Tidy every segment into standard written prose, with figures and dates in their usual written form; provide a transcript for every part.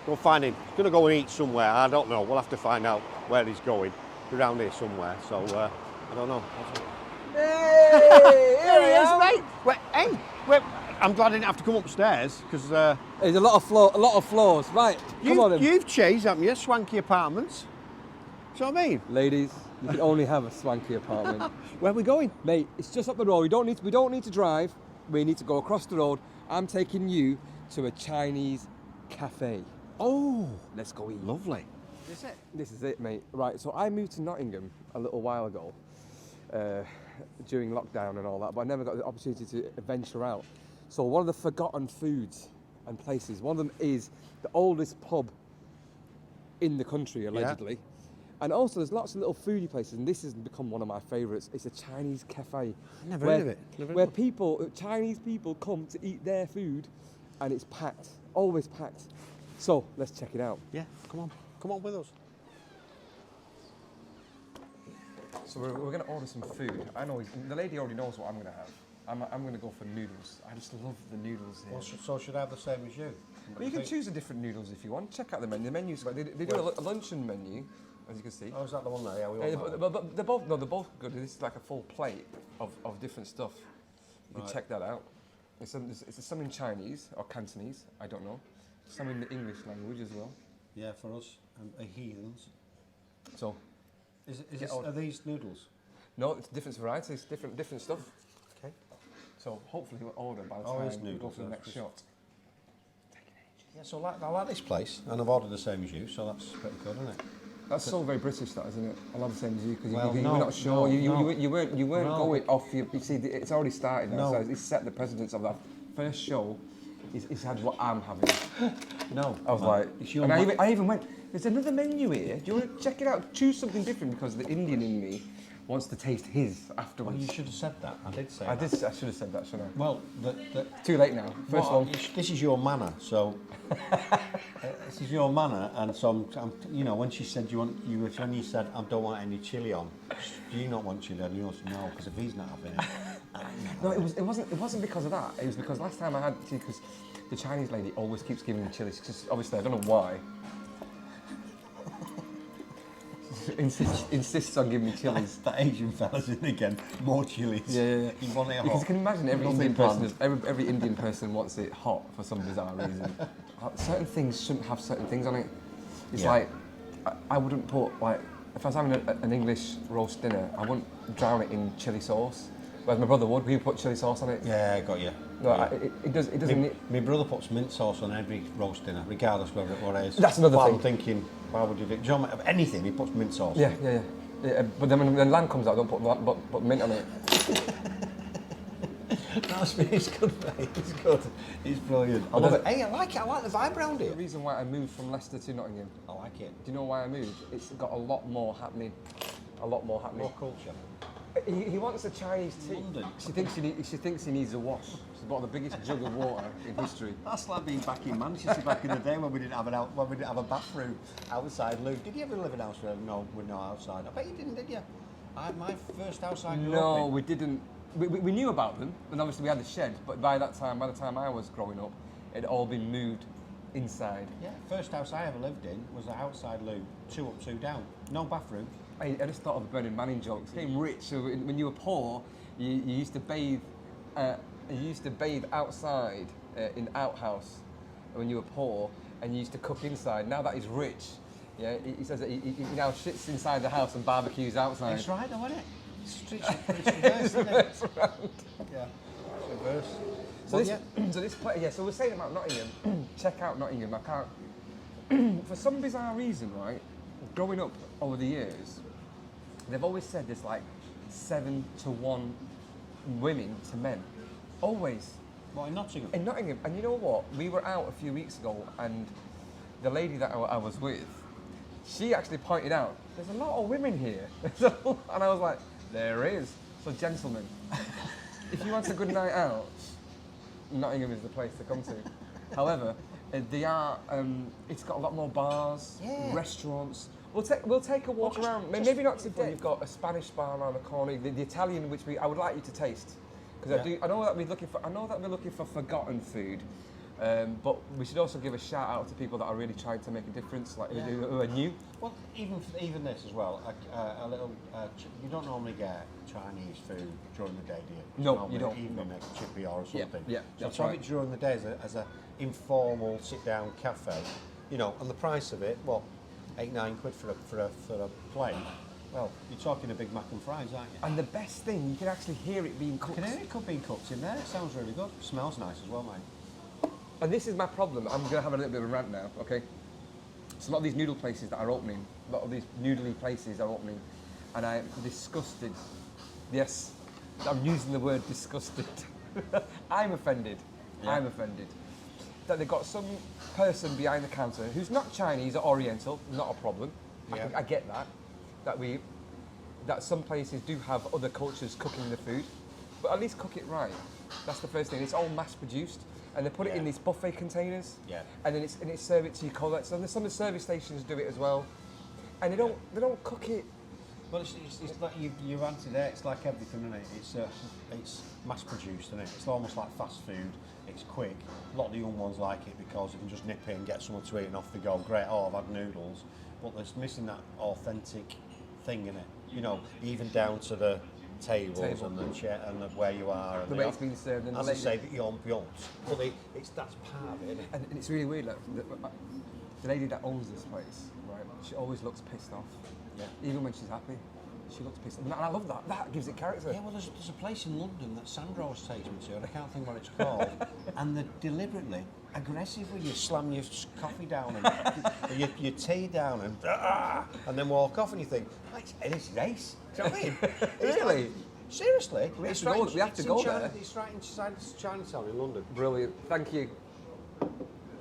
Go find him. He's going to go and eat somewhere. I don't know. We'll have to find out where he's going. Around here somewhere. So, I don't know. Hey! Here he is, mate. Wait, I'm glad I didn't have to come upstairs because There's a lot of floors. Right, come on then. You've changed, haven't you? Swanky apartments. Do you know what I mean? Ladies, you can only have a swanky apartment. Where are we going? Mate, it's just up the road. We don't need to drive. We need to go across the road. I'm taking you to a Chinese cafe. Oh, Let's go eat. lovely. This is it, mate. Right, so I moved to Nottingham a little while ago during lockdown and all that, but I never got the opportunity to venture out. So one of the forgotten foods and places, one of them is the oldest pub in the country, allegedly. And also there's lots of little foodie places, and this has become one of my favourites. It's a Chinese cafe. Never heard of it. Where Chinese people come to eat their food, and it's packed, always packed. So let's check it out. Yeah, come on with us. So we're going to order some food. I know the lady already knows what I'm going to have. I'm going to go for noodles. I just love the noodles here. Well, so should I have the same as you? Well, you can choose the different noodles if you want. Check out the menu. The menu's they do a luncheon menu, as you can see. Oh, is that the one there? Yeah, we want that. But they're both good. This is like a full plate of different stuff. You can check that out. It's some in Chinese or Cantonese. I don't know. Some in the English language as well. Yeah, for us, heathens. So, Are these noodles? No, it's different varieties, different stuff. Okay. So hopefully we'll order by the time we go for the next shot. Yeah, so I like this place, and I've ordered the same as you, so that's pretty good, isn't it? That's so very British, that isn't it? I love the same as you because Well, you no, were not sure. no, You weren't No. going off. You see, it's already started now. No. So it's set the precedence of that first show. He's had what I'm having. No. I was like, it's your and I even went. There's another menu here. Do you want to check it out? Choose something different because the Indian in me wants to taste his afterwards. Well, you should have said that. I did say I that. did. I should have said that, shouldn't I? Well, Too late now. First one. This is your manner, so this is your manner, and so I'm when she said when you said I don't want any chili on, do you not want chili on? You said no, because if he's not having it. No, it wasn't because of that. It was because last time I had because the Chinese lady always keeps giving me chili. Because obviously I don't know why. Insists on giving me chilies. That Asian fella's in again. More chilies. Yeah. You want it hot. Because you can imagine every Nothing Indian planned. person, every Indian person wants it hot for some bizarre reason. Certain things shouldn't have certain things on it. It's like I wouldn't put like if I was having an English roast dinner, I wouldn't drown it in chili sauce. Whereas my brother would. He would put chili sauce on it. Yeah, got you. No, it doesn't. My brother puts mint sauce on every roast dinner, regardless whether what it is. That's another thing. I'm thinking, why would you do? Do you know anything? He puts mint sauce. Yeah. But then when lamb comes out, I don't put mint on it. It's good, mate. It's good. It's brilliant. I love it. Hey, I like it. I like the vibe around The here. reason why I moved from Leicester to Nottingham. I like it. Do you know why I moved? It's got a lot more happening. More culture. He wants a Chinese tea. London. She thinks he needs a wash. She's bought the biggest jug of water in history. That's like being back in Manchester back in the day when we didn't have a bathroom outside loo. Did you ever live in a house where with no outside? I bet you didn't, did you? My first house I grew up No, in. we didn't. We knew about them, and obviously we had the shed. But by the time I was growing up, it had all been moved inside. Yeah, first house I ever lived in was an outside loo, 2 up, 2 down, no bathroom. I just thought of a Burning Man jokes. Getting rich, so when you were poor, you used to bathe. You used to bathe outside in outhouse when you were poor, and you used to cook inside. Now that he's rich, yeah, he says that he now shits inside the house and barbecues outside. It's right though, isn't it? It's reverse, isn't it? It's round. Yeah, it's reverse. So this place, yeah. So we're saying about Nottingham. Check out Nottingham. I can't. For some bizarre reason, right? Growing up over the years, they've always said there's like 7 to 1 women to men. Always. What, in Nottingham? In Nottingham. And you know what? We were out a few weeks ago, and the lady that I was with, she actually pointed out, there's a lot of women here. And I was like, there is. So gentlemen, if you want a good night out, Nottingham is the place to come to. However, it's got a lot more bars, restaurants. We'll take a walk around. Maybe not today. You've got a Spanish bar around the corner, the Italian, which I would like you to taste, because I know that we're looking for forgotten food, But we should also give a shout out to people that are really trying to make a difference, like who are new. Well, even this as well. A little. You don't normally get Chinese food during the day, do you? No, normally you don't. Evening at Chippy or something. Yeah, So that's to have right. it during the day as a informal sit-down cafe, you know, and the price of it, what, £8-9 for a plate. Well, you're talking a Big Mac and fries, aren't you? And the best thing, you can actually hear it being cooked. You can hear it could be cooked in there. It sounds really good. Smells nice as well, mate. And this is my problem. I'm going to have a little bit of a rant now, okay? So a lot of these noodle places that are opening, a lot of these noodly places are opening, and I'm disgusted. Yes, I'm using the word disgusted. I'm offended. Yeah. I'm offended. That they've got some person behind the counter who's not Chinese or Oriental, not a problem. Yeah. I get that. That some places do have other cultures cooking the food, but at least cook it right. That's the first thing. It's all mass produced, and they put it in these buffet containers. Yeah. And then it's serve it to you cold. So some of the service stations do it as well, and they don't cook it. Well, it's like you've answered there. It's like everything, isn't it? It's mass produced, isn't it? It's almost like fast food. It's quick. A lot of the young ones like it because you can just nip in, get someone to eat, and off they go. Great. Oh, I've had noodles, but there's missing that authentic thing in it. You know, even down to the tables and the chair and where you are. And The way it's being served. And as the I say, the ambiance. But that's part of it, isn't it? And it's really weird. Like, the lady that owns this place, right? She always looks pissed off. Yeah. Even when she's happy, she looks pissed off. And I love that. That gives it character. Yeah, well, there's a place in London that Sandro's takes me to, and I can't think what it's called. And they're deliberately aggressive when you slam your coffee down and your tea down and then walk off, and you think, this is ace. Do you know what I mean? Really? Like, seriously? We have to go there. It's right inside Chinatown in London. Brilliant. Thank you.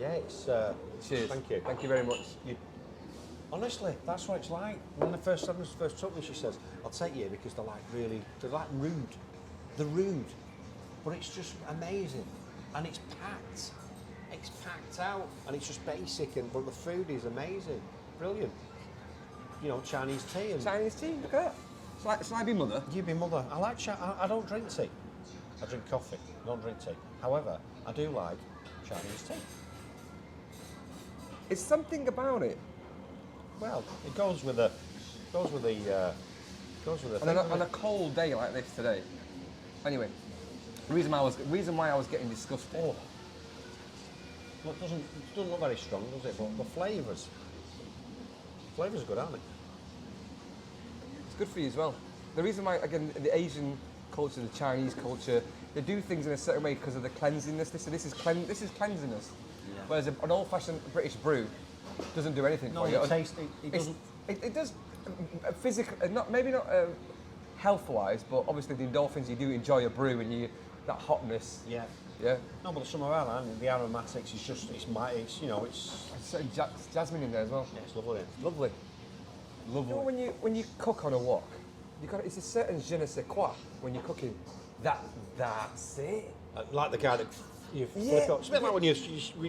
Yeah, it's... Cheers. Thank you. Thank you very much. Honestly, that's what it's like. When the first time first took me, she says, I'll take you because they're like rude. They're rude. But it's just amazing. And it's packed. It's packed out. And it's just basic, but the food is amazing. Brilliant. You know, Chinese tea. Chinese tea, look at that. Shall I be mother? You be mother. I like I don't drink tea. I drink coffee. I don't drink tea. However, I do like Chinese tea. It's something about it. Well, it goes with the On a cold day like this today. Anyway, the reason why I was getting disgusted. Oh. Well, it doesn't look very strong, does it? But the flavours are good, aren't they? It's good for you as well. The reason why, again, the Asian culture, the Chinese culture, they do things in a certain way because of the cleansiness. This is cleansiness. Yeah. Whereas an old-fashioned British brew doesn't do anything for you. It does physically, maybe not health-wise, but obviously the endorphins, you do enjoy a brew and that hotness. Yeah. Yeah. No, but the summer island, the aromatics is just it's Certain jasmine in there as well. yeah, it's lovely. Lovely. Lovely. You know when you cook on a wok, it's a certain je ne sais quoi when you're cooking. That's it. Like the guy that you flip up. It's a bit like when you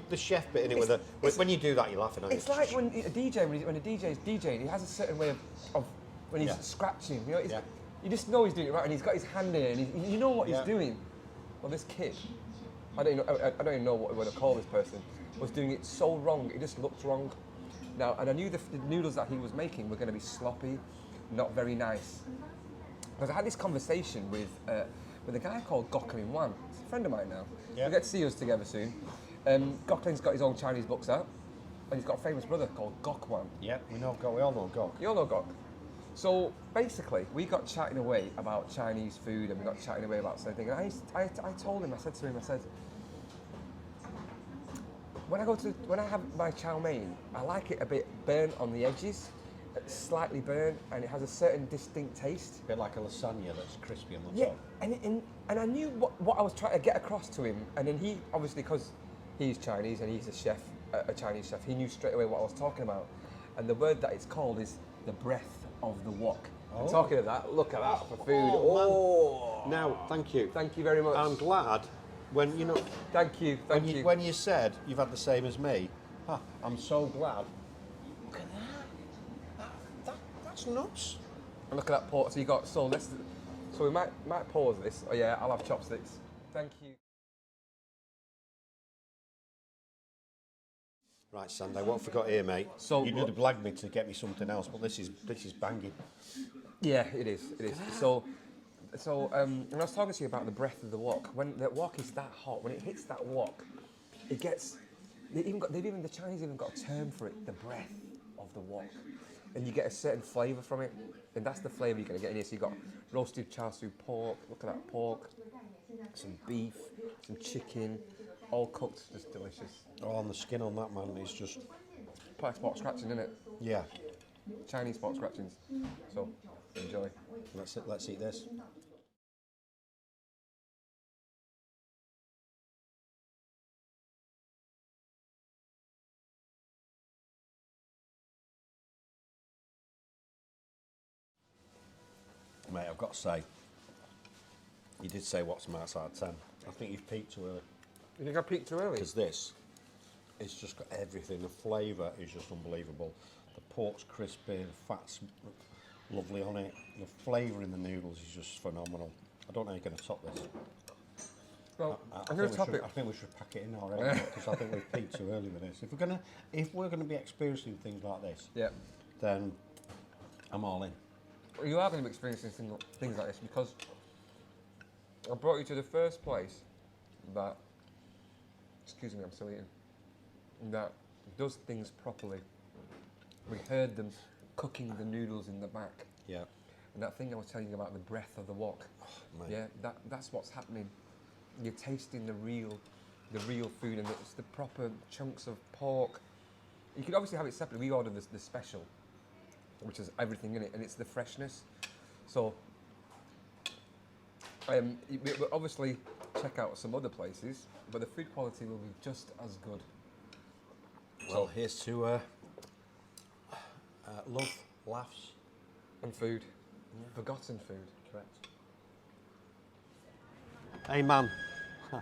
the chef bit in it when you do that, you're laughing. It's like when a DJ when a DJ's DJing, he has a certain way of when he's scratching. You know, you just know he's doing it right, and he's got his hand in, and you know what he's doing. Well, this kid, I don't even know what to call this person, was doing it so wrong. It just looked wrong. Now, and I knew the noodles that he was making were going to be sloppy, not very nice. Because I had this conversation with a guy called U-Canteen Nottingham. He's a friend of mine now. Yeah. We'll get to see us together soon. U-Canteen's got his own Chinese books out, and he's got a famous brother called Gok. Yeah, we all know Gok. You all know Gok. So basically, we got chatting away about Chinese food, and we got chatting away about something. And I told him, I said to him, when I have my chow mein, I like it a bit burnt on the edges, slightly burnt, and it has a certain distinct taste. A bit like a lasagna that's crispy on the Yeah, top. and I knew what I was trying to get across to him, and then he, obviously, because he's Chinese and he's a chef, a Chinese chef, he knew straight away what I was talking about. And the word that it's called is the breath of the wok. And talking of that, look at that for food. Oh. Now, thank you. Thank you very much. I'm glad when Thank you. When you said you've had the same as me, I'm so glad. Look at that. That's nuts. And look at that pot. So we might pause this. Oh yeah, I'll have chopsticks. Thank you. Right, Sandy, what have we got here, mate? So- you would have blagged me to get me something else, but this is banging. Yeah, it is. It is. So when I was talking to you about the breath of the wok, when the wok is that hot, when it hits that wok, it gets. The Chinese even got a term for it, the breath of the wok, and you get a certain flavour from it, and that's the flavour you're gonna get in here. So you got roasted char siu pork. Look at that pork, some beef, some chicken, all cooked, just delicious. Oh, and the skin on that, man, is just... Quite spot scratching, isn't it? Yeah. Chinese spot scratchings. So enjoy. Let's eat this. Mate, I've got to say, you did say what's marks out of 10. I think you've peaked too early. You think I peaked too early? Because this, it's just got everything. The flavour is just unbelievable. The pork's crispy, the fat's lovely on it. The flavour in the noodles is just phenomenal. I don't know how you're going to top this. Well, I'm going to top it. I think we should pack it in already because I think we've peaked too early with this. If we're gonna be experiencing things like this, Yeah. then I'm all in. Well, you are going to be experiencing things like this because I brought you to the first place that, excuse me, I'm still eating, that does things properly. We heard them cooking the noodles in the back. Yeah. And that thing I was telling you about, the breath of the wok. Mate. Yeah, that's what's happening. You're tasting the real food, and it's the proper chunks of pork. You could obviously have it separately. We ordered the special, which has everything in it, and it's the freshness. So, we'll obviously check out some other places, but the food quality will be just as good. Well, here's to love, laughs, And food. Yeah. Forgotten food. correct. Hey man, I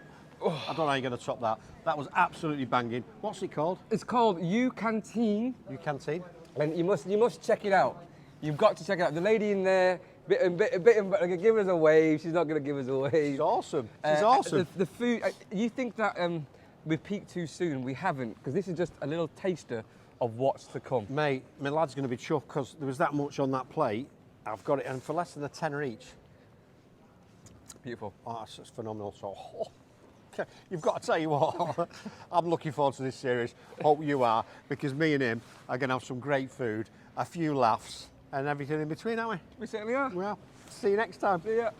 don't know how you're going to top that. That was absolutely banging. What's it called? It's called U-Canteen, U-Canteen. and you must check it out. You've got to check it out. The lady in there, give us a wave. She's not going to give us a wave. She's awesome. She's awesome. The food. You think that we peaked too soon? We haven't, because this is just a little taster of what's to come. Mate, my lad's going to be chuffed because there was that much on that plate. I've got it, and for less than a tenner each. Beautiful. Oh, that's phenomenal. So, okay, you've got to tell you what, I'm looking forward to this series. Hope you are, because me and him are going to have some great food, a few laughs, and everything in between, aren't we? We certainly are. Well, see you next time. See ya.